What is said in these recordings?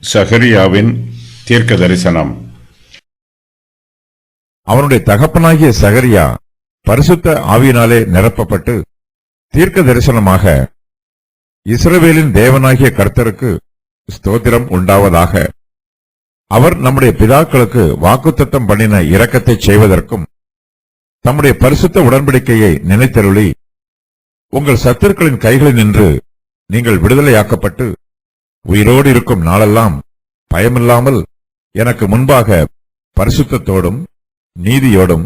சகரியாவின் தீர்க்க தரிசனம். அவனுடைய தகப்பனாகிய சகரியா பரிசுத்த ஆவியினாலே நிரப்பப்பட்டு தீர்க்க தரிசனமாக, இஸ்ரவேலின் தேவனாகிய கர்த்தருக்கு ஸ்தோத்திரம் உண்டாவதாக, அவர் நம்முடைய பிதாக்களுக்கு வாக்குத்தத்தம் பண்ணின இரக்கத்தை செய்வதற்கும் தம்முடைய பரிசுத்த உடன்படிக்கையை நினைத்தருளி, உங்கள் சத்துருக்களின் கைகளில் நின்று நீங்கள் விடுதலையாக்கப்பட்டு உயிரோடு இருக்கும் நாளெல்லாம் பயமில்லாமல் எனக்கு முன்பாக பரிசுத்தத்தோடும் நீதியோடும்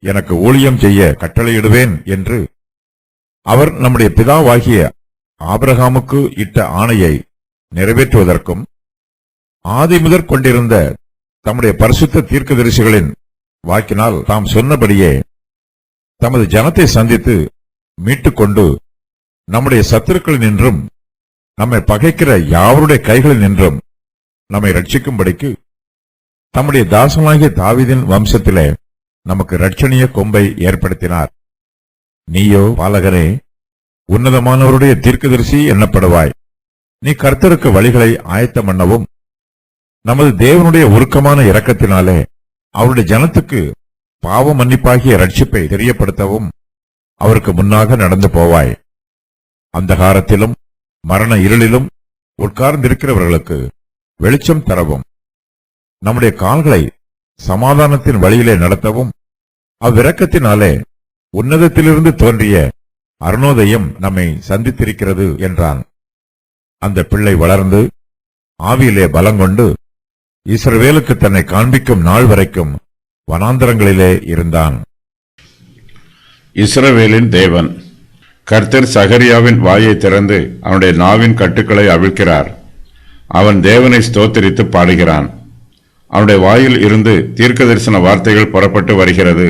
எனக்கு ஊழியம் செய்ய கட்டளையிடுவேன் என்று அவர் நம்முடைய பிதாவாகிய ஆபிரகாமுக்கு இட்ட ஆணையை நிறைவேற்றுவதற்கும், ஆதிமுதற் கொண்டிருந்த தம்முடைய பரிசுத்த தீர்க்கதரிசிகளின் வாக்கினால் தாம் சொன்னபடியே தமது ஜனத்தை சந்தித்து மீட்டுக்கொண்டு நம்முடைய சத்துருக்களில் நின்றும் நம்மை பகைக்கிற யாவருடைய கைகளில் நின்றும் நம்மை ரட்சிக்கும்படிக்கு தம்முடைய தாசனாகிய தாவீதின் வம்சத்திலே நமக்கு இரட்சணிய கொம்பை ஏற்படுத்தினார். நீயோ பாலகனே, உன்னதமானவருடைய தீர்க்கதரிசி எண்ணப்படுவாய். நீ கர்த்தருக்கு வழிகளை ஆயத்தம் பண்ணவும், நமது தேவனுடைய உருக்கமான இரக்கத்தினாலே அவருடைய ஜனத்துக்கு பாவ மன்னிப்பாகிய ரட்சிப்பை தெரியப்படுத்தவும் அவருக்கு முன்னாக நடந்து போவாய். அந்தகாரத்திலும் மரண இருளிலும் உட்கார்ந்திருக்கிறவர்களுக்கு வெளிச்சம் தரவும், நம்முடைய கால்களை சமாதானத்தின் வழியிலே நடத்தவும் அவ்விரக்கத்தினாலே உன்னதத்திலிருந்து தோன்றிய அருணோதயம் நம்மை சந்தித்திருக்கிறது என்றான். அந்த பிள்ளை வளர்ந்து ஆவியிலே பலங்கொண்டு இஸ்ரவேலுக்கு தன்னை காண்பிக்கும் நாள் வரைக்கும் வனாந்தரங்களிலே இருந்தான். இஸ்ரவேலின் தேவன். கர்த்தர் சகரியாவின் வாயை திறந்து அவனுடைய நாவின் கட்டுக்களை அவிழ்க்கிறார். அவன் தேவனை ஸ்தோத்திரித்து பாடுகிறான். அவனுடைய வாயில் இருந்து தீர்க்க தரிசன வார்த்தைகள் புறப்பட்டு வருகிறது.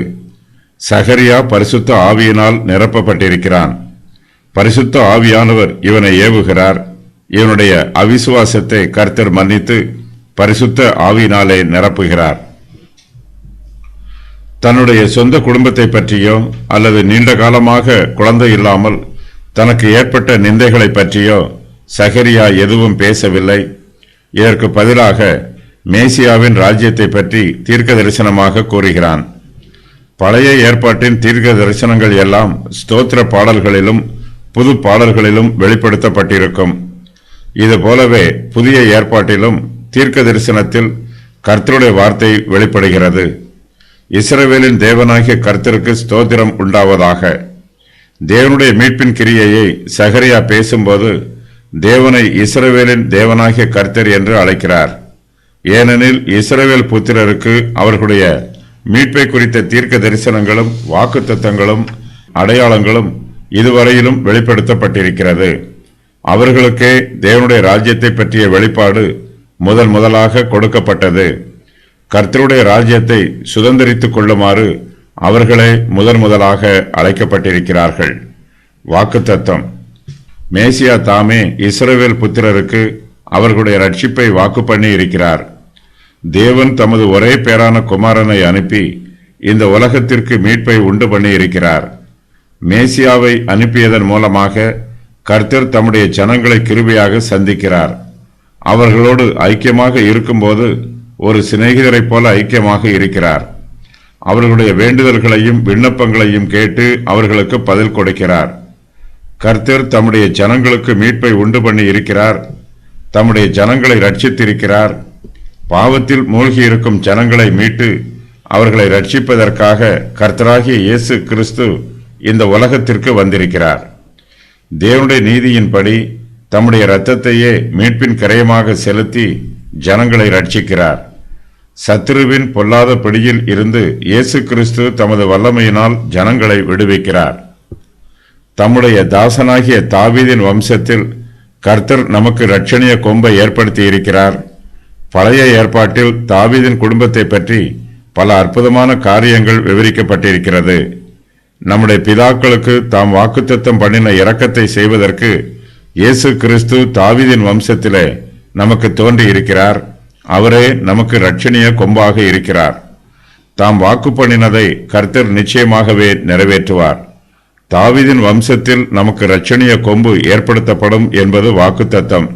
சகரியா பரிசுத்த ஆவியினால் நிரப்பப்பட்டிருக்கிறான். பரிசுத்த ஆவியானவர் இவனை ஏவுகிறார். இவனுடைய அவிசுவாசத்தை கர்த்தர் மன்னித்து பரிசுத்த ஆவியினாலே நிரப்புகிறார். தன்னுடைய சொந்த குடும்பத்தை பற்றியோ அல்லது நீண்ட காலமாக குழந்தை இல்லாமல் தனக்கு ஏற்பட்ட நிந்தைகளை பற்றியோ சகரியா எதுவும் பேசவில்லை. இதற்கு பதிலாக மேசியாவின் ராஜ்யத்தை பற்றி தீர்க்க தரிசனமாக கூறுகிறான். பழைய ஏற்பாட்டின் தீர்க்க தரிசனங்கள் எல்லாம் ஸ்தோத்திர பாடல்களிலும் புது பாடல்களிலும் வெளிப்படுத்தப்பட்டிருக்கும். இதுபோலவே புதிய ஏற்பாட்டிலும் தீர்க்க தரிசனத்தில் கர்த்தருடைய வார்த்தை வெளிப்படுகிறது. இஸ்ரவேலின் தேவனாகிய கர்த்தருக்கு ஸ்தோத்திரம் உண்டாவதாக. தேவனுடைய மீட்பின் கிரியையை சகரியா பேசும்போது தேவனை இஸ்ரவேலின் தேவனாகிய கர்த்தர் என்று அழைக்கிறார். ஏனெனில் இஸ்ரவேல் புத்திரருக்கு அவர்களுடைய மீட்பை குறித்த தீர்க்க தரிசனங்களும் வாக்குத்தத்தங்களும் அடையாளங்களும் இதுவரையிலும் வெளிப்படுத்தப்பட்டிருக்கிறது. அவர்களுக்கே தேவனுடைய ராஜ்யத்தை பற்றிய வெளிப்பாடு முதலாக கொடுக்கப்பட்டது. கர்த்தருடைய ராஜ்யத்தை சுதந்திரித்துக் கொள்ளுமாறு அவர்களே முதலாக அழைக்கப்பட்டிருக்கிறார்கள். வாக்குத்தத்தம். மேசியா தாமே இஸ்ரவேல் புத்திரருக்கு அவர்களுடைய ரட்சிப்பை வாக்கு பண்ணி இருக்கிறார். தேவன் தமது ஒரே பேரான குமாரனை அனுப்பி இந்த உலகத்திற்கு மீட்பை உண்டு பண்ணி இருக்கிறார். மேசியாவை அனுப்பியதன் மூலமாக கர்த்தர் தம்முடைய ஜனங்களை கிருபையாக சந்திக்கிறார். அவர்களோடு ஐக்கியமாக இருக்கும்போது ஒரு சிநேகிதரைப் போல ஐக்கியமாக இருக்கிறார். அவர்களுடைய வேண்டுதல்களையும் விண்ணப்பங்களையும் கேட்டு அவர்களுக்கு பதில் கொடுக்கிறார். கர்த்தர் தம்முடைய ஜனங்களுக்கு மீட்பை உண்டு பண்ணி இருக்கிறார். தம்முடைய ஜனங்களை ரட்சித்திருக்கிறார். பாவத்தில் மூழ்கியிருக்கும் ஜனங்களை மீட்டு அவர்களை ரட்சிப்பதற்காக கர்த்தராகிய இயேசு கிறிஸ்து இந்த உலகத்திற்கு வந்திருக்கிறார். தேவனுடைய நீதியின்படி தம்முடைய இரத்தத்தையே மீட்பின் கரையமாக செலுத்தி ஜனங்களை ரட்சிக்கிறார். சத்துருவின் பொல்லாத பிடியில் இருந்து இயேசு கிறிஸ்து தமது வல்லமையினால் ஜனங்களை விடுவிக்கிறார். தம்முடைய தாசனாகிய தாவீதின் வம்சத்தில் கர்த்தர் நமக்கு இரட்சணிய கொம்பை ஏற்படுத்தி இருக்கிறார். பழைய ஏற்பாட்டில் தாவீதின் குடும்பத்தை பற்றி பல அற்புதமான காரியங்கள் விவரிக்கப்பட்டிருக்கிறது. நம்முடைய பிதாக்களுக்கு தாம் வாக்குத்தத்தம் பண்ணின இரக்கத்தை செய்வதற்கு இயேசு கிறிஸ்து தாவீதின் வம்சத்திலே நமக்கு தோன்றி இருக்கிறார். அவரே நமக்கு இரட்சணிய கொம்பாக இருக்கிறார். தாம் வாக்கு பண்ணினதை கர்த்தர் நிச்சயமாகவே நிறைவேற்றுவார். தாவீதின் வம்சத்தில் நமக்கு இரட்சணிய கொம்பு ஏற்படுத்தப்படும் என்பது வாக்குத்தத்தம்.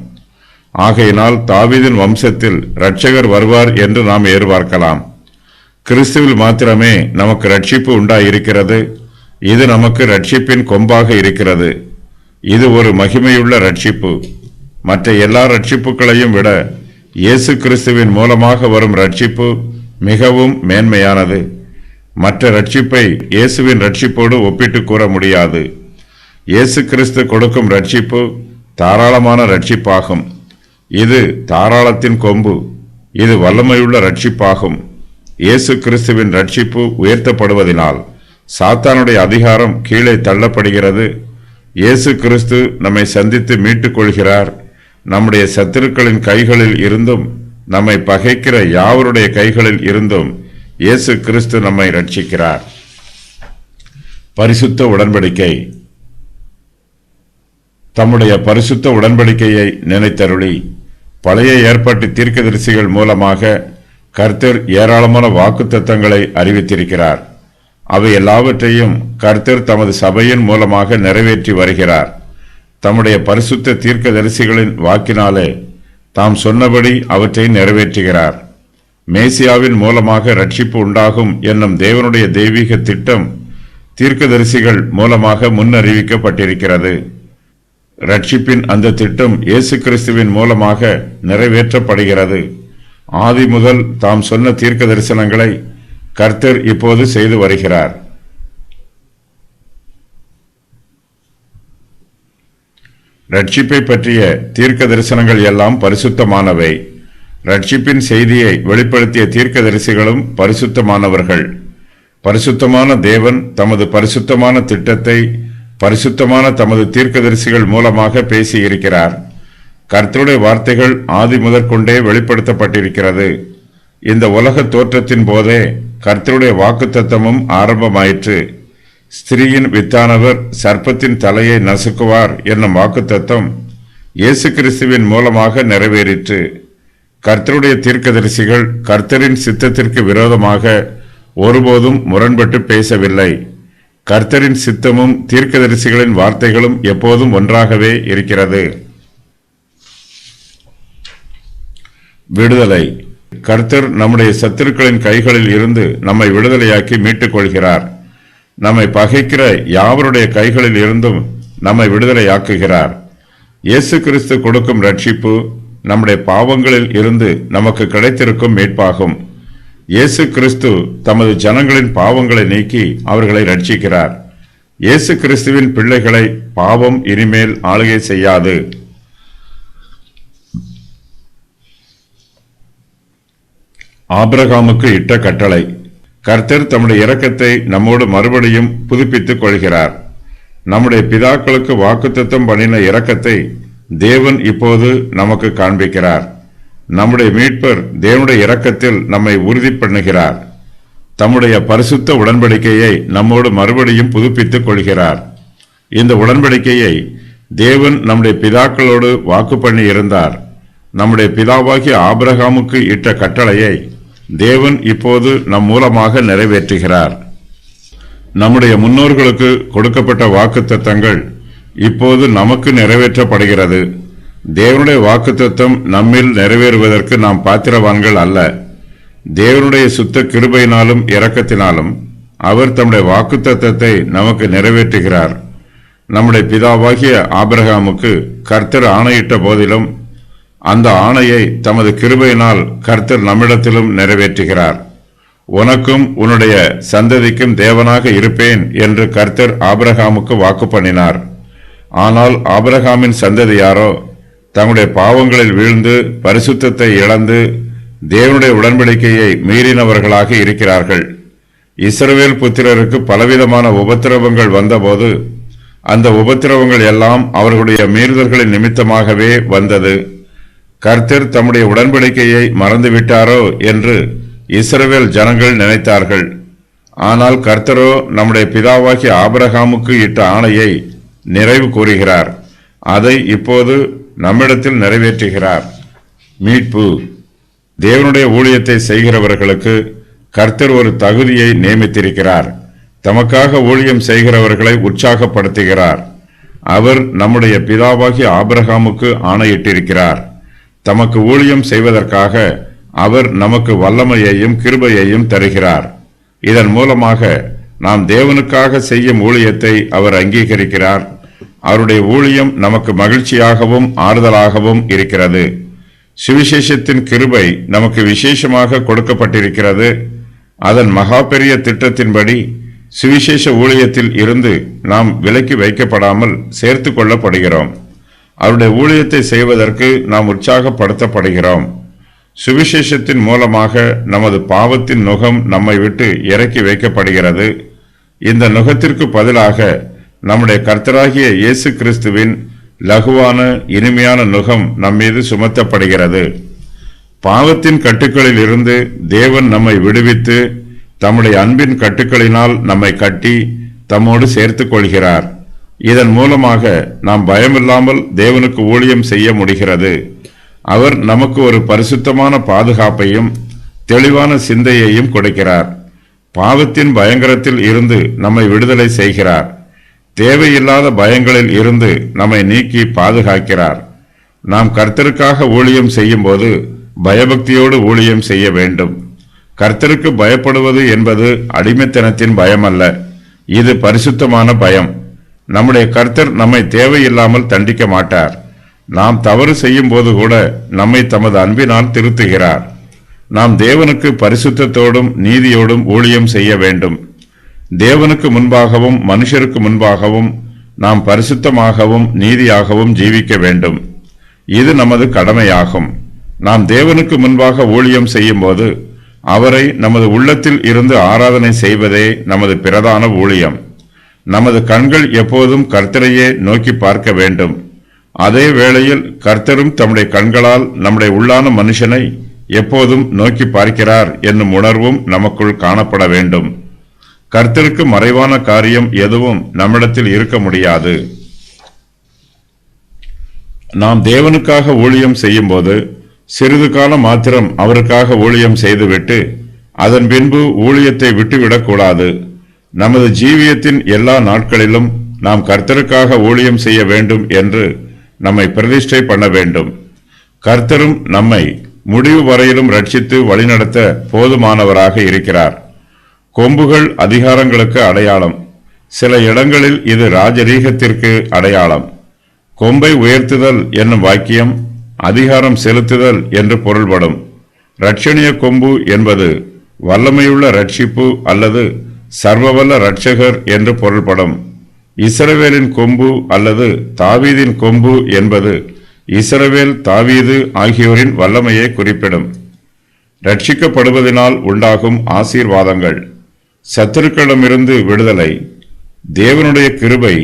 ஆகையினால் தாவீதின் வம்சத்தில் இரட்சகர் வருவார் என்று நாம் எதிர்பார்க்கலாம். கிறிஸ்துவில் மாத்திரமே நமக்கு ரட்சிப்பு உண்டாயிருக்கிறது. இது நமக்கு ரட்சிப்பின் கொம்பாக இருக்கிறது. இது ஒரு மகிமையுள்ள ரட்சிப்பு. மற்ற எல்லா ரட்சிப்புகளையும் விட இயேசு கிறிஸ்துவின் மூலமாக வரும் ரட்சிப்பு மிகவும் மேன்மையானது. மற்ற ரட்சிப்பை இயேசுவின் ரட்சிப்போடு ஒப்பிட்டு கூற முடியாது. இயேசு கிறிஸ்து கொடுக்கும் ரட்சிப்பு தாராளமான ரட்சிப்பாகும். இது தாராளத்தின் கொம்பு. இது வல்லமையுள்ள ரட்சிப்பாகும். இயேசு கிறிஸ்துவின் ரட்சிப்பு உயர்த்தப்படுவதனால் சாத்தானுடைய அதிகாரம் கீழே தள்ளப்படுகிறது. இயேசு கிறிஸ்து நம்மை சந்தித்து மீட்டுக் கொள்கிறார். நம்முடைய சத்துருக்களின் கைகளில் இருந்தும் நம்மை பகைக்கிற யாவருடைய கைகளில் இருந்தும் இயேசு கிறிஸ்து நம்மை ரட்சிக்கிறார். பரிசுத்த உடன்படிக்கை. தம்முடைய பரிசுத்த உடன்படிக்கையை நினைத்தருளி பழைய ஏற்பாட்டு தீர்க்கதரிசிகள் மூலமாக கர்த்தர் ஏராளமான வாக்குத்தத்தங்களை அறிவித்திருக்கிறார். அவை எல்லாவற்றையும் கர்த்தர் தமது சபையின் மூலமாக நிறைவேற்றி வருகிறார். தம்முடைய பரிசுத்த தீர்க்கதரிசிகளின் வாக்கினாலே தாம் சொன்னபடி அவற்றை நிறைவேற்றுகிறார். மேசியாவின் மூலமாக ரட்சிப்பு உண்டாகும் என்னும் தேவனுடைய தெய்வீக திட்டம் தீர்க்கதரிசிகள் மூலமாக முன்னறிவிக்கப்பட்டிருக்கிறது. ரட்சிப்பின் அந்த திட்டம் இயேசு கிறிஸ்துவின் மூலமாக நிறைவேற்றப்படுகிறது. ஆதி முதல் தாம் சொன்ன தீர்க்க தரிசனங்களை கர்த்தர் இப்போது செய்து வருகிறார். ரட்சிப்பை பற்றிய தீர்க்க தரிசனங்கள் எல்லாம் பரிசுத்தமானவை. ரட்சிப்பின் செய்தியை வெளிப்படுத்திய தீர்க்கதரிசிகளும் பரிசுத்தமானவர்கள். பரிசுத்தமான தேவன் தமது பரிசுத்தமான திட்டத்தை பரிசுத்தமான தமது தீர்க்கதரிசிகள் மூலமாக பேசியிருக்கிறார். கர்த்தருடைய வார்த்தைகள் ஆதி முதற்கொண்டே வெளிப்படுத்தப்பட்டிருக்கிறது. இந்த உலக தோற்றத்தின் போதே கர்த்தருடைய வாக்குத்தத்தமும் ஆரம்பமாயிற்று. ஸ்திரீயின் வித்தானவர் சர்ப்பத்தின் தலையை நசுக்குவார் என்னும் வாக்குத்தத்தம் இயேசு கிறிஸ்துவின் மூலமாக நிறைவேறிற்று. கர்த்தருடைய தீர்க்கதரிசிகள் கர்த்தரின் சித்தத்திற்கு விரோதமாக ஒருபோதும் முரண்பட்டு பேசவில்லை. கர்த்தரின் சித்தமும் தீர்க்கதரிசிகளின் வார்த்தைகளும் எப்போதும் ஒன்றாகவே இருக்கிறது. விடுதலை. கர்த்தர் நம்முடைய சத்துருக்களின் கைகளில் இருந்து நம்மை விடுதலையாக்கி மீட்டுக் கொள்கிறார். நம்மை பகைக்கிற யாவருடைய கைகளில் இருந்தும் நம்மை விடுதலையாக்குகிறார். இயேசு கிறிஸ்து கொடுக்கும் ரட்சிப்பு நம்முடைய பாவங்களில் இருந்து நமக்கு கிடைத்திருக்கும் மீட்பாகும். இயேசு கிறிஸ்து தமது ஜனங்களின் பாவங்களை நீக்கி அவர்களை ரட்சிக்கிறார். இயேசு கிறிஸ்துவின் பிள்ளைகளை பாவம் இனிமேல் ஆளுகை செய்யாது. ஆபிரகாமுக்கு இட்ட கட்டளை. கர்த்தர் தம்முடைய இரக்கத்தை நம்மோடு மறுபடியும் புதுப்பித்துக் கொள்கிறார். நம்முடைய பிதாக்களுக்கு வாக்குத்தத்தம் பண்ணின இரக்கத்தை தேவன் இப்போது நமக்கு காண்பிக்கிறார். நம்முடைய மீட்பர் தேவனுடைய இரக்கத்தில் நம்மை உறுதி பண்ணுகிறார். தம்முடைய பரிசுத்த உடன்படிக்கையை நம்மோடு மறுபடியும் புதுப்பித்துக் கொள்கிறார். இந்த உடன்படிக்கையை தேவன் நம்முடைய பிதாக்களோடு வாக்கு பண்ணி இருந்தார். நம்முடைய பிதாவாகிய ஆபிரகாமுக்கு இட்ட கட்டளையை தேவன் இப்போது நம் மூலமாக நிறைவேற்றுகிறார். நம்முடைய முன்னோர்களுக்கு கொடுக்கப்பட்ட வாக்குத்தத்தங்கள் இப்போது நமக்கு நிறைவேற்றப்படுகிறது. தேவனுடைய வாக்குத்தத்தம் நம்மில் நிறைவேறுவதற்கு நாம் பாத்திரவான்கள் அல்ல. தேவனுடைய சுத்த கிருபையினாலும் இரக்கத்தினாலும் அவர் தம்முடைய வாக்குத்தத்தத்தை நமக்கு நிறைவேற்றுகிறார். நம்முடைய பிதாவாகிய ஆபிரகாமுக்கு கர்த்தர் ஆணையிட்ட போதிலும் அந்த ஆணையை தமது கிருபையினால் கர்த்தர் நம்மிடத்திலும் நிறைவேற்றுகிறார். உனக்கும் உன்னுடைய சந்ததிக்கும் தேவனாக இருப்பேன் என்று கர்த்தர் ஆபிரகாமுக்கு வாக்கு பண்ணினார். ஆனால் ஆபிரகாமின் சந்ததியாரோ தங்களுடைய பாவங்களில் வீழ்ந்து பரிசுத்தத்தை இழந்து தேவனுடைய உடன்படிக்கையை மீறினவர்களாக இருக்கிறார்கள். இஸ்ரவேல் புத்திரருக்கு பலவிதமான உபத்திரவங்கள் வந்தபோது அந்த உபத்திரவங்கள் எல்லாம் அவர்களுடைய மீறுதல்களின் நிமித்தமாகவே வந்தது. கர்த்தர் தம்முடைய உடன்படிக்கையை மறந்துவிட்டாரோ என்று இஸ்ரவேல் ஜனங்கள் நினைத்தார்கள். ஆனால் கர்த்தரோ நம்முடைய பிதாவாகிய ஆபிரகாமுக்கு இட்ட ஆணையை நிறைவு கூறுகிறார். அதை இப்போது நம்மிடத்தில் நிறைவேற்றுகிறார். மீட்பு. தேவனுடைய ஊழியத்தை செய்கிறவர்களுக்கு கர்த்தர் ஒரு தகுதியை நியமித்திருக்கிறார். தமக்காக ஊழியம் செய்கிறவர்களை உற்சாகப்படுத்துகிறார். அவர் நம்முடைய பிதாவாகிய ஆபிரகாமுக்கு ஆணையிட்டிருக்கிறார். தமக்கு ஊழியம் செய்வதற்காக அவர் நமக்கு வல்லமையையும் கிருபையையும் தருகிறார். இதன் மூலமாக நாம் தேவனுக்காக செய்யும் ஊழியத்தை அவர் அங்கீகரிக்கிறார். அவருடைய ஊழியம் நமக்கு மகிழ்ச்சியாகவும் ஆறுதலாகவும் இருக்கிறது. சுவிசேஷத்தின் கிருபை நமக்கு விசேஷமாக கொடுக்கப்பட்டிருக்கிறது. அதன் மகா பெரிய திட்டத்தின்படி சுவிசேஷ ஊழியத்தில் இருந்து நாம் விலக்கி வைக்கப்படாமல் சேர்த்து கொள்ளப்படுகிறோம். அவருடைய ஊழியத்தை செய்வதற்கு நாம் உற்சாகப்படுத்தப்படுகிறோம். சுவிசேஷத்தின் மூலமாக நமது பாவத்தின் நுகம் நம்மை விட்டு இறக்கி வைக்கப்படுகிறது. இந்த நுகத்திற்கு பதிலாக நம்முடைய கர்த்தராகிய இயேசு கிறிஸ்துவின் லகுவான இனிமையான நுகம் நம்மீது சுமத்தப்படுகிறது. பாவத்தின் கட்டுக்களில் இருந்து தேவன் நம்மை விடுவித்து தம்முடைய அன்பின் கட்டுக்களினால் நம்மை கட்டி தம்மோடு சேர்த்துக் கொள்கிறார். இதன் மூலமாக நாம் பயமில்லாமல் தேவனுக்கு ஊழியம் செய்ய முடிகிறது. அவர் நமக்கு ஒரு பரிசுத்தமான பாதுகாப்பையும் தெளிவான சிந்தையையும் கொடுக்கிறார். பாவத்தின் பயங்கரத்தில் இருந்து நம்மை விடுதலை செய்கிறார். தேவையில்லாத பயங்களில் இருந்து நம்மை நீக்கி பாதுகாக்கிறார். நாம் கர்த்தருக்காக ஊழியம் செய்யும் போது பயபக்தியோடு ஊழியம் செய்ய வேண்டும். கர்த்தருக்கு பயப்படுவது என்பது அடிமைத்தனத்தின் பயம் அல்ல, இது பரிசுத்தமான பயம். நம்முடைய கர்த்தர் நம்மை தேவையில்லாமல் தண்டிக்க மாட்டார். நாம் தவறு செய்யும் போது கூட நம்மை தமது அன்பினால் திருத்துகிறார். நாம் தேவனுக்கு பரிசுத்தத்தோடும் நீதியோடும் ஊழியம் செய்ய வேண்டும். தேவனுக்கு முன்பாகவும் மனுஷருக்கு முன்பாகவும் நாம் பரிசுத்தமாகவும் நீதியாகவும் ஜீவிக்க வேண்டும். இது நமது கடமையாகும். நாம் தேவனுக்கு முன்பாக ஊழியம் செய்யும் போது அவரை நமது உள்ளத்தில் இருந்து ஆராதனை செய்வதே நமது பிரதான ஊழியம். நமது கண்கள் எப்போதும் கர்த்தரையே நோக்கி பார்க்க வேண்டும். அதே வேளையில் கர்த்தரும் தம்முடைய கண்களால் நம்முடைய உள்ளான மனுஷனை எப்போதும் நோக்கி பார்க்கிறார் என்னும் உணர்வும் நமக்குள் காணப்பட வேண்டும். கர்த்தருக்கு மறைவான காரியம் எதுவும் நம்மிடத்தில் இருக்க முடியாது. நாம் தேவனுக்காக ஊழியம் செய்யும் போது சிறிது காலம் மாத்திரம் அவருக்காக ஊழியம் செய்துவிட்டு அதன் பின்பு ஊழியத்தை விட்டுவிடக்கூடாது. நமது ஜீவியத்தின் எல்லா நாட்களிலும் நாம் கர்த்தருக்காக ஊழியம் செய்ய வேண்டும் என்று நம்மை பிரதிஷ்டை பண்ண வேண்டும். கர்த்தரும் நம்மை முடிவு வரையிலும் ரட்சித்து வழிநடத்த போதுமானவராக இருக்கிறார். கொம்புகள் அதிகாரங்களுக்கு அடையாளம். சில இடங்களில் இது ராஜரீகத்திற்கு அடையாளம். கொம்பை உயர்த்துதல் என்னும் வாக்கியம் அதிகாரம் செலுத்துதல் என்று பொருள்படும். இரட்சணிய கொம்பு என்பது வல்லமையுள்ள ரட்சிப்பு அல்லது சர்வவல்ல இரட்சகர் என்று பொருள்படும். இஸ்ரவேலின் கொம்பு அல்லது தாவீதின் கொம்பு என்பது இஸ்ரவேல் தாவீது ஆகியோரின் வல்லமையை குறிப்பிடும். ரட்சிக்கப்படுவதனால் உண்டாகும் ஆசீர்வாதங்கள்: சத்துருக்களிடமிருந்து விடுதலை, தேவனுடைய கிருபை,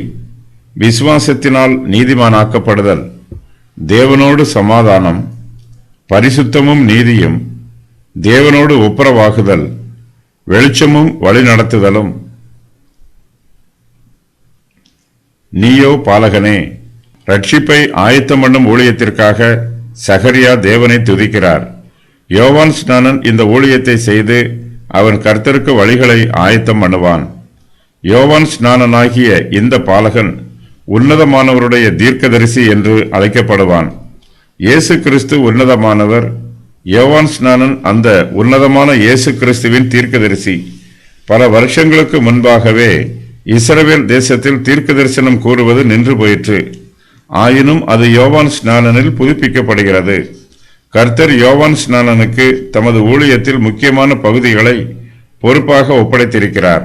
விசுவாசத்தினால் நீதிமானாக்கப்படுதல், தேவனோடு சமாதானம், பரிசுத்தமும் நீதியும், தேவனோடு ஒப்புரவாகுதல், வெளிச்சமும் வழிநடத்துதலும். நீயோ பாலகனே, ரட்சிப்பை ஆயத்தம் பண்ணும் ஊழியத்திற்காக சகரியா தேவனை துதிக்கிறார். யோவான் ஸ்நானன் இந்த ஊழியத்தை செய்து அவன் கர்த்தருக்கு வழிகளை ஆயத்தம் பண்ணுவான். யோவான் ஸ்நானனாகிய இந்த பாலகன் உன்னதமானவருடைய தீர்க்கதரிசி என்று அழைக்கப்படுவான். இயேசு கிறிஸ்து உன்னதமானவர். யோவான் ஸ்நானன் அந்த உன்னதமான இயேசு கிறிஸ்துவின் தீர்க்கதரிசி. பல வருஷங்களுக்கு முன்பாகவே இஸ்ரவேல் தேசத்தில் தீர்க்க தரிசனம் கூறுவது நின்று போயிற்று. ஆயினும் அது யோவான் ஸ்நானனில் புதுப்பிக்கப்படுகிறது. கர்த்தர் யோவான் ஸ்நானனுக்கு தமது ஊழியத்தில் முக்கியமான பகுதிகளை பொறுப்பாக ஒப்படைத்திருக்கிறார்.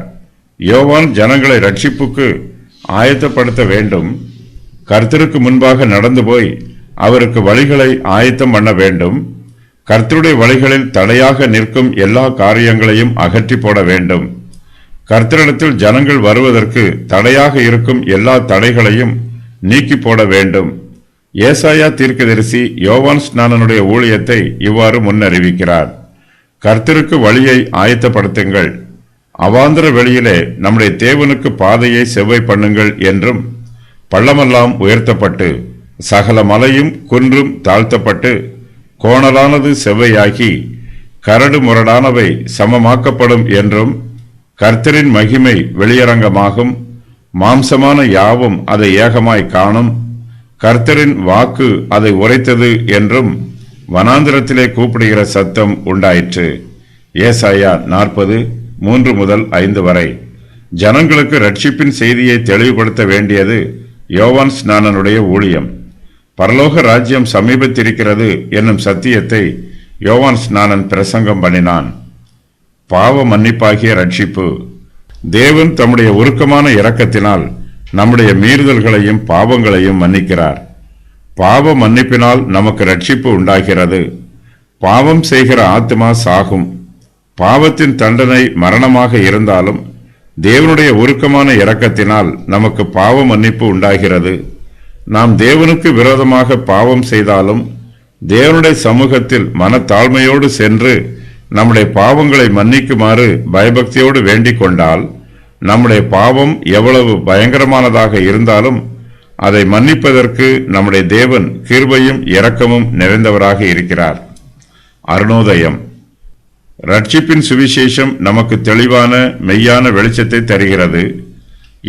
யோவான் ஜனங்களை ரட்சிப்புக்கு ஆயத்தப்படுத்த வேண்டும். கர்த்தருக்கு முன்பாக நடந்து போய் அவருக்கு வழிகளை ஆயத்தம் பண்ண வேண்டும். கர்த்தருடைய வழிகளில் தடையாக நிற்கும் எல்லா காரியங்களையும் அகற்றி போட வேண்டும். கர்த்தரிடத்தில் ஜனங்கள் வருவதற்கு தடையாக இருக்கும் எல்லா தடைகளையும் நீக்கி போட வேண்டும். ஏசாயா தீர்க்கதரிசி யோவான் ஸ்நானனுடைய ஊழியத்தை இவ்வாறு முன்னறிவிக்கிறார்: கர்த்தருக்கு வழியை ஆயத்தப்படுத்துங்கள், அவாந்தர வெளியிலே நம்முடைய தேவனுக்கு பாதையை செவ்வை பண்ணுங்கள் என்றும், பள்ளமெல்லாம் உயர்த்தப்பட்டு சகல மலையும் குன்றும் தாழ்த்தப்பட்டு கோணலானது செவ்வையாகி கரடு முரடானவை சமமாக்கப்படும் என்றும், கர்த்தரின் மகிமை வெளியரங்கமாகும், மாம்சமான யாவும் அதை ஏகமாய் காணும், கர்த்தரின் வாக்கு அதை உரைத்தது என்றும் வனாந்திரத்திலே கூப்பிடுகிற சத்தம் உண்டாயிற்று. ஏசாயா 40:3-5 வரை. ஜனங்களுக்கு ரட்சிப்பின் செய்தியை தெளிவுபடுத்த வேண்டியது யோவான் ஸ்நானனுடைய ஊழியம். பரலோக ராஜ்யம் சமீபத்திருக்கிறது என்னும் சத்தியத்தை யோவான் ஸ்நானன் பிரசங்கம் பண்ணினான். பாவ மன்னிப்பாகிய ரட்சிப்பு. தேவன் தம்முடைய உருக்கமான இரக்கத்தினால் நம்முடைய மீறுதல்களையும் பாவங்களையும் மன்னிக்கிறார். பாவ மன்னிப்பினால் நமக்கு ரட்சிப்பு உண்டாகிறது. பாவம் செய்கிற ஆத்மா சாகும். பாவத்தின் தண்டனை மரணமாக இருந்தாலும் தேவனுடைய உருக்கமான இரக்கத்தினால் நமக்கு பாவ மன்னிப்பு உண்டாகிறது. நாம் தேவனுக்கு விரோதமாக பாவம் செய்தாலும் தேவனுடைய சமூகத்தில் மனத்தாழ்மையோடு சென்று நம்முடைய பாவங்களை மன்னிக்குமாறு பயபக்தியோடு வேண்டிக் கொண்டால், நம்முடைய பாவம் எவ்வளவு பயங்கரமானதாக இருந்தாலும் அதை மன்னிப்பதற்கு நம்முடைய தேவன் கிருபையும் இரக்கமும் நிறைந்தவராக இருக்கிறார். அருணோதயம். ரட்சிப்பின் சுவிசேஷம் நமக்கு தெளிவான மெய்யான வெளிச்சத்தை தருகிறது.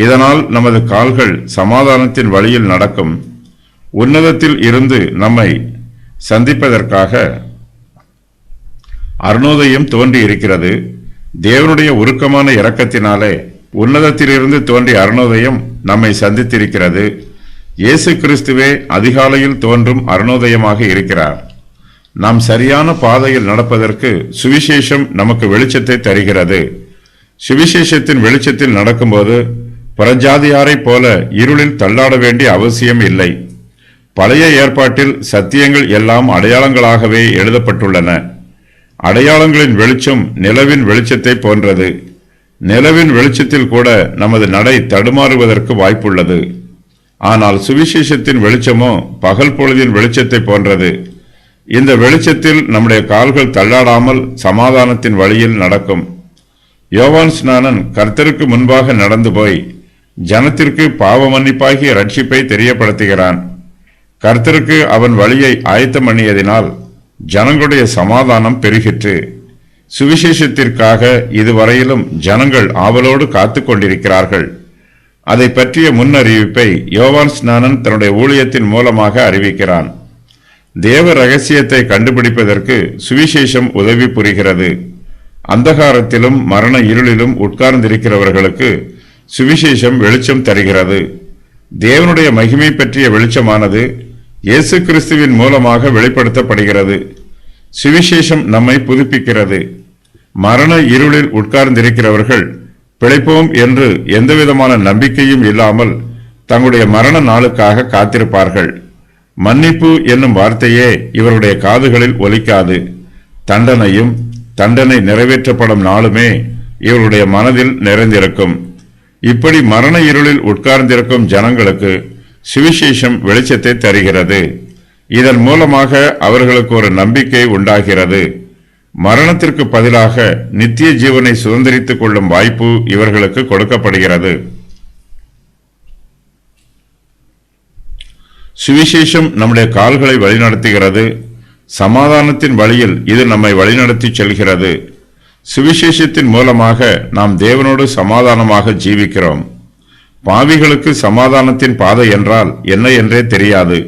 இதனால் நமது கால்கள் சமாதானத்தின் வழியில் நடக்கும். உன்னதத்தில் இருந்து நம்மை சந்திப்பதற்காக அருணோதயம் தோன்றி இருக்கிறது. தேவனுடைய உருக்கமான இரக்கத்தினாலே உன்னதத்திலிருந்து தோன்றிய அருணோதயம் நம்மை சந்தித்திருக்கிறது. இயேசு கிறிஸ்துவே அதிகாலையில் தோன்றும் அருணோதயமாக இருக்கிறார். நாம் சரியான பாதையில் நடப்பதற்கு சுவிசேஷம் நமக்கு வெளிச்சத்தை தருகிறது. சுவிசேஷத்தின் வெளிச்சத்தில் நடக்கும்போது புறஜாதியாரைப் போல இருளில் தள்ளாட வேண்டிய அவசியம் இல்லை. பழைய ஏற்பாட்டில் சத்தியங்கள் எல்லாம் அடையாளங்களாகவே எழுதப்பட்டுள்ளன. அடையாளங்களின் வெளிச்சம் நிலவின் வெளிச்சத்தை போன்றது. நிலவின் வெளிச்சத்தில் கூட நமது நடை தடுமாறுவதற்கு வாய்ப்புள்ளது. ஆனால் சுவிசேஷத்தின் வெளிச்சமோ பகல் பொழுதின் வெளிச்சத்தை போன்றது. இந்த வெளிச்சத்தில் நம்முடைய கால்கள் தள்ளாடாமல் சமாதானத்தின் வழியில் நடக்கும். யோவான் ஸ்நானன் கர்த்தருக்கு முன்பாக நடந்து போய் ஜனத்திற்கு பாவ மன்னிப்பாகிய ரட்சிப்பை தெரியப்படுத்துகிறான். கர்த்தருக்கு அவன் வழியை ஆயத்தம் பண்ணியதினால் ஜனங்களுடைய சமாதானம் பெருகிற்று. சுவிசேஷத்திற்காக இதுவரையிலும் ஜனங்கள் ஆவலோடு காத்து கொண்டிருக்கிறார்கள். அதை பற்றிய முன்னறிவிப்பை யோவான் ஸ்நானன் தன்னுடைய ஊழியத்தின் மூலமாக அறிவிக்கிறான். தேவ ரகசியத்தை கண்டுபிடிப்பதற்கு சுவிசேஷம் உதவி புரிகிறது. அந்தகாரத்திலும் மரண இருளிலும் உட்கார்ந்திருக்கிறவர்களுக்கு சுவிசேஷம் வெளிச்சம் தருகிறது. தேவனுடைய மகிமை பற்றிய வெளிச்சமானது இயேசு கிறிஸ்துவின் மூலமாக வெளிப்படுத்தப்படுகிறது. சுவிசேஷம் நம்மை புதுப்பிக்கிறது. மரண இருளில் உட்கார்ந்திருக்கிறவர்கள் பிழைப்போம் என்று எந்தவிதமான நம்பிக்கையும் இல்லாமல் தங்களுடைய மரண நாளுக்காக காத்திருப்பார்கள். மன்னிப்பு என்னும் வார்த்தையே இவருடைய காதுகளில் ஒலிக்காது. தண்டனையும் தண்டனை நிறைவேற்றப்படும் நாளுமே இவருடைய மனதில் நிறைந்திருக்கும். இப்படி மரண இருளில் உட்கார்ந்திருக்கும் ஜனங்களுக்கு சுவிசேஷம் வெளிச்சத்தை தருகிறது. இதன் மூலமாக அவர்களுக்கு ஒரு நம்பிக்கை உண்டாகிறது. மரணத்திற்கு பதிலாக நித்திய ஜீவனை சுதந்திரித்துக் கொள்ளும் வாய்ப்பு இவர்களுக்கு கொடுக்கப்படுகிறது. சுவிசேஷம் நம்முடைய கால்களை வழிநடத்துகிறது. சமாதானத்தின் வழியில் இது நம்மை வழிநடத்தி செல்கிறது. சுவிசேஷத்தின் மூலமாக நாம் தேவனோடு சமாதானமாக ஜீவிக்கிறோம். பாவிகளுக்கு சமாதானத்தின் பாதை என்றால் என்ன என்றே தெரியாது.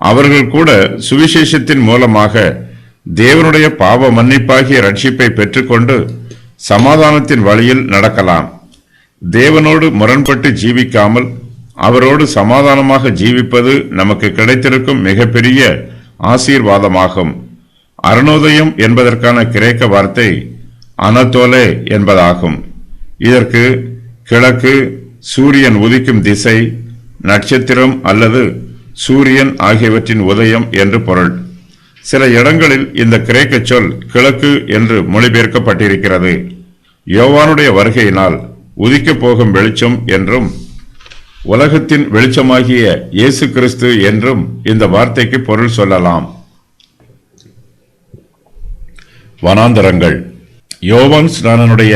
அவர்கள் கூட சுவிசேஷத்தின் மூலமாக தேவனுடைய பாவ மன்னிப்பாகிய ரட்சிப்பை பெற்றுக்கொண்டு சமாதானத்தின் வழியில் நடக்கலாம். தேவனோடு முரண்பட்டு ஜீவிக்காமல் அவரோடு சமாதானமாக ஜீவிப்பது நமக்கு கிடைத்திருக்கும் மிகப்பெரிய ஆசீர்வாதமாகும். அருணோதயம் என்பதற்கான கிரேக்க வார்த்தை அனதோலே என்பதாகும். இதற்கு கிழக்கு, சூரியன் உதிக்கும் திசை, நட்சத்திரம் அல்லது சூரியன் ஆகியவற்றின் உதயம் என்று பொருள். சில இடங்களில் இந்த கிரேக்க சொல் கிழக்கு என்று மொழிபெயர்க்கப்பட்டிருக்கிறது. யோவானுடைய வருகையினால் உதிக்கப் போகும் வெளிச்சம் என்றும் உலகத்தின் வெளிச்சமாகிய இயேசு கிறிஸ்து என்றும் இந்த வார்த்தைக்கு பொருள் சொல்லலாம். வனாந்தரங்கள். யோவான் ஸ்நானனுடைய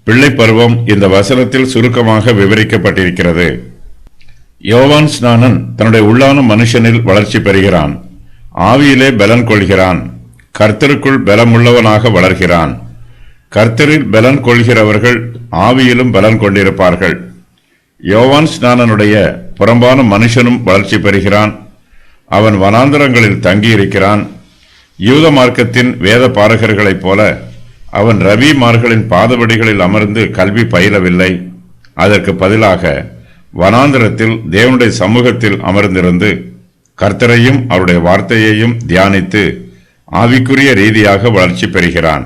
பிள்ளை பருவம் இந்த வசனத்தில் சுருக்கமாக விவரிக்கப்பட்டிருக்கிறது. யோவான் ஸ்நானன் தன்னுடைய உள்ளான மனுஷனில் வளர்ச்சி பெறுகிறான். ஆவியிலே பலன் கொள்கிறான். கர்த்தருக்குள் பலமுள்ளவனாக வளர்கிறான். கர்த்தரில் பலன் கொள்கிறவர்கள் ஆவியிலும் பலன் கொண்டிருப்பார்கள். யோவான் ஸ்நானனுடைய புறம்பான மனுஷனும் வளர்ச்சி பெறுகிறான். அவன் வனாந்தரங்களில் தங்கியிருக்கிறான். யூத மார்க்கத்தின் வேத பாரகர்களைப் போல அவன் ரவிமார்களின் பாதபடிகளில் அமர்ந்து கல்வி பயிலவில்லை. அதற்கு பதிலாக வனாந்தரத்தில் தேவனுடைய சமூகத்தில் அமர்ந்திருந்து கர்த்தரையும் அவருடைய வார்த்தையையும் தியானித்து ஆவிக்குரிய ரீதியாக வளர்ச்சி பெறுகிறான்.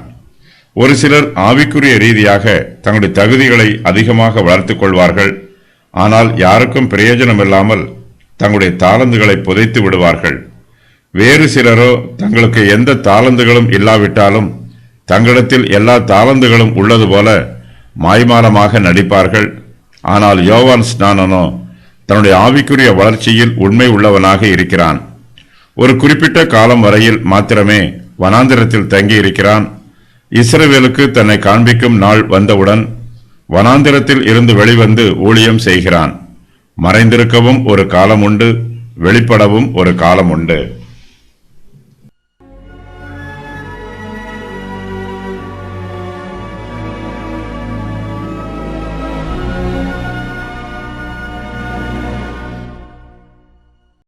ஒரு சிலர் ஆவிக்குரிய ரீதியாக தங்களுடைய தகுதிகளை அதிகமாக வளர்த்துக் கொள்வார்கள். ஆனால் யாருக்கும் பிரயோஜனமில்லாமல் தங்களுடைய தாளந்துகளை புதைத்து விடுவார்கள். வேறு சிலரோ தங்களுக்கு எந்த தாளந்துகளும் இல்லாவிட்டாலும் தங்களிடத்தில் எல்லா தாளந்துகளும் உள்ளது போல மாய்மாலமாக நடிப்பார்கள். ஆனால் யோவான் ஸ்நானனோ தன்னுடைய ஆவிக்குரிய வளர்ச்சியில் உண்மை உள்ளவனாக இருக்கிறான். ஒரு குறிப்பிட்ட காலம் வரையில் மாத்திரமே வனாந்திரத்தில் தங்கி இருக்கிறான். இஸ்ரவேலுக்கு தன்னை காண்பிக்கும் நாள் வந்தவுடன் வனாந்திரத்தில் இருந்து வெளிவந்து ஊழியம் செய்கிறான். மறைந்திருக்கவும் ஒரு காலம் உண்டு, வெளிப்படவும் ஒரு காலம் உண்டு.